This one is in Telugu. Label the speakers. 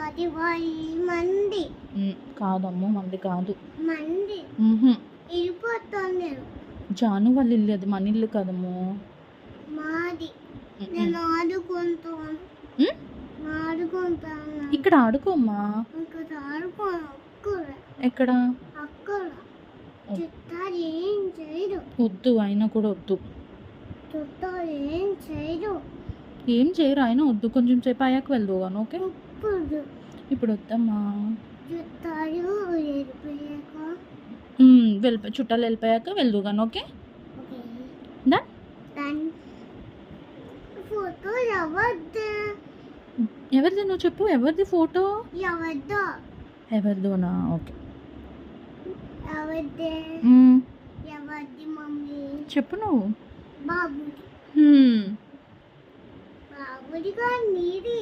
Speaker 1: అది మంది
Speaker 2: కాదమ్మో మంది కాదు.
Speaker 1: మంది వెళ్ళిపోతాను.
Speaker 2: జాను వాళ్ళ ఇల్లు అది, మన ఇల్లు కదమ్మో.
Speaker 1: మాది. నేను ఆడుకుంటాను.
Speaker 2: ఇక్కడ ఆడుకోమ్మా.
Speaker 1: ఇక్కడ ఆడుకోను.
Speaker 2: ఎక్కడ?
Speaker 1: అక్కడ చుట్టాలు ఏం చేయదు.
Speaker 2: వద్దు, అయినా కూడా వద్దు.
Speaker 1: చుట్టాలు ఏం చేయదు.
Speaker 2: ఏం చేయరు, అయినా వద్దు. కొంచెం సేపు అయ్యాక వెళ్దు కానీ. ఓకే, ఇప్పుడు వద్దమ్మా.
Speaker 1: చుట్టాలు
Speaker 2: చుట్టాలు వెళ్ళిపోయాక వెళ్దు కానీ. ఓకే,
Speaker 1: ఫోటో
Speaker 2: ఎవరిది నువ్వు చెప్పు. ఎవరిది ఫోటో? ఎవరిదోనా? ఓకే,
Speaker 1: ఎవరిది మమ్మీ?
Speaker 2: చెప్పు నువ్వు.
Speaker 1: బాబుది. బాబుది కానీ నీది.